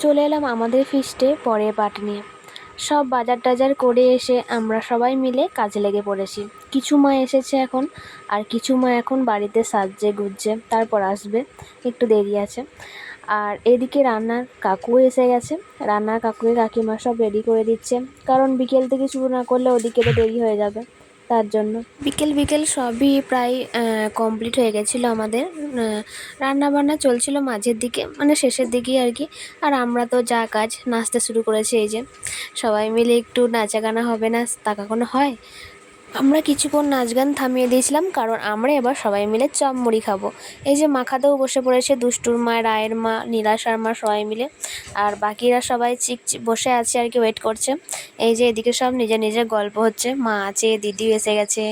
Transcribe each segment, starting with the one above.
চলে এলাম আমাদের ফিস্টে পরে পাট নিয়ে। সব বাজার টাজার করে এসে আমরা সবাই মিলে কাজে লেগে পড়েছি। কিছু মা এসেছে এখন, আর কিছু মা এখন বাড়িতে সাজছে গুজছে, তারপর আসবে, একটু দেরি আছে। আর এদিকে রান্নার কাকু এসে গেছে। রান্নার কাকুকে কাকিমা সব রেডি করে দিচ্ছে, কারণ বিকেল থেকে শুরু না করলে ওদিকে তো দেরি হয়ে যাবে, তার জন্য। বিকেল সবই প্রায় কমপ্লিট হয়ে গেছিলো আমাদের। রান্না বান্না চলছিল মাঝের দিকে, মানে শেষের দিকেই আর কি। আর আমরা তো যা কাজ নাচতে শুরু করেছি, এই যে সবাই মিলে একটু নাচা গানা হবে না তা কখনো হয়? আমরা কিছুক্ষণ নাচ গান থামিয়ে দিয়েছিলাম, কারণ আমরা এবার সবাই মিলে চপ মুড়ি খাবো। এই যে মাখাতেও বসে পড়েছে দুষ্টুর মা, রায়ের মা, নীলাশার মা সবাই মিলে। আর বাকিরা সবাই বসে আছে আর কি, ওয়েট করছে। এই যে এদিকে সব নিজের নিজের গল্প হচ্ছে, মা আছে, দিদিও এসে গেছে।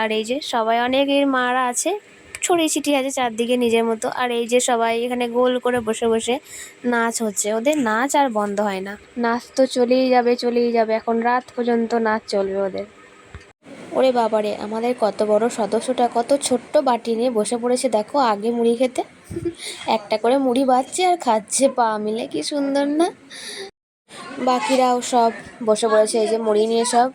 আর এই যে সবাই অনেকের মারা আছে, ছড়িয়ে ছিটিয়ে আছে চারদিকে নিজের মতো। আর এই যে সবাই এখানে গোল করে বসে বসে নাচ হচ্ছে, ওদের নাচ আর বন্ধ হয় না। নাচ তো চলেই যাবে, এখন রাত পর্যন্ত নাচ চলবে ওদের। ওরে বাবারে, আমাদের কত বড় সদস্যটা কত ছোট্ট বাটি নিয়ে বসে পড়েছে দেখো আগে মুড়ি খেতে। একটা করে মুড়ি বাচ্ছে আর খাচ্ছে পা মিলে, কি সুন্দর না? বাকিরাও সব বসে পড়েছে, এই যে মুড়ি নিয়ে সব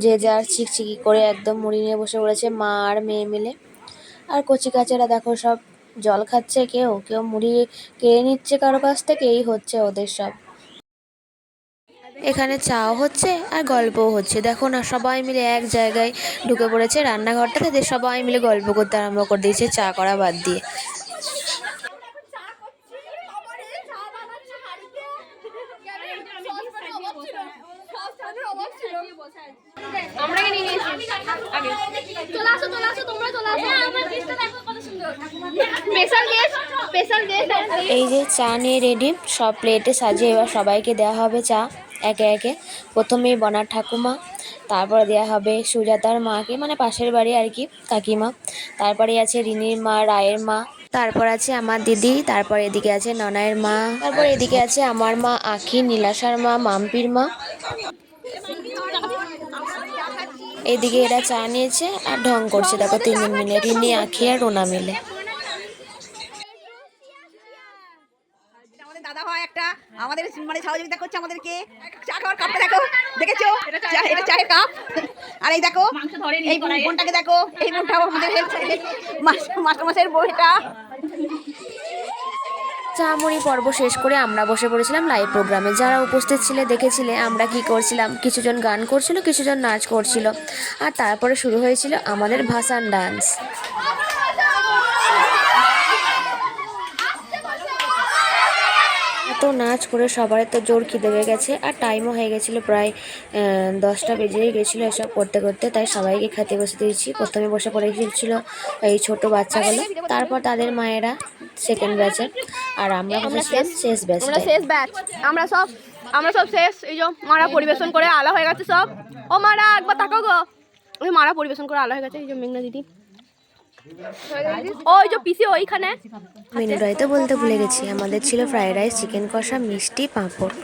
যে যার চিকচিকি করে একদম মুড়ি নিয়ে বসে পড়েছে, মা আর মেয়ে মিলে। আর কচি কাচারা দেখো সব জল খাচ্ছে, কেউ কেউ মুড়ি কেড়ে নিচ্ছে কারো কাছ থেকে, এই হচ্ছে ওদের সব। এখানে চাও হচ্ছে আর গল্পও হচ্ছে, দেখো না সবাই মিলে এক জায়গায় ঢুকে পড়েছে রান্নাঘরটাতে, সবাই মিলে গল্প করতে আরম্ভ করে দিয়েছে চা করা বাদ দিয়ে। এই যে চা নিয়ে রেডি, সব প্লেটে সাজিয়ে এবার সবাইকে দেওয়া হবে চা একে একে। প্রথমেই বনার ঠাকুমা, তারপরে দেওয়া হবে সুজাতার মাকে, মানে পাশের বাড়ি আর কি, কাকিমা। তারপরে আছে রিনির মা, রায়ের মা, তারপর আছে আমার দিদি, তারপর এদিকে আছে ননায়ের মা, তারপর এদিকে আছে আমার মা আখি, নীলাশার মা, মাম্পির মা। এদিকে এরা চা নিয়েছে আর ঢং করছে দেখো তিনজন মিলে, রিনি, আখি আর রোনা মিলে। দাদা হয় একটা আমাদের মানে সহযোগিতা করছে আমাদেরকে। চা খাওয়ার কাপটা দেখো, দেখেছো? এটা চায়ের কাপ। আর এই দেখো এই বোনটাকে দেখো, এই বোনটাও আমাদের মাস্টারমশাইয়ের বউ। এটা চা মুড়ি পর্ব শেষ করে আমরা বসে পড়েছিলাম লাইভ প্রোগ্রামে। যারা উপস্থিত ছিলে দেখেছিলে আমরা কি করছিলাম, কিছুজন গান করছিল, কিছুজন নাচ করছিল। আর তারপরে শুরু হয়েছিল আমাদের ভাসান ডান্স। এত নাচ করে সবার তো জোর খিদে পেয়ে গেছে, আর টাইমও হয়ে গেছিলো প্রায় 10টা বেজেই গেছিলো এসব করতে করতে। তাই সবাইকে খেতে বসে দিয়েছি। প্রথমে বসে পড়ে গিয়েছিল এই ছোট বাচ্চাগুলো, তারপর তাদের মায়েরা সেকেন্ড ব্যাচের, আর আমরা বসেছিলাম শেষ ব্যাচ। আমরা সব শেষ। এই যে মারা পরিবেশন করে আলা হয়ে গেছে সব। ও মারা একবার তাকাও গো, ওই মারা পরিবেশন করে আলা হয়ে গেছে। এই যে মেঘনা দিদি, ওই যে পিসি ওইখানে। মেনুটাই তো বলতে ভুলে গেছি, আমাদের ছিল ফ্রাইড রাইস, চিকেন কষা, মিষ্টি, পাঁপড়।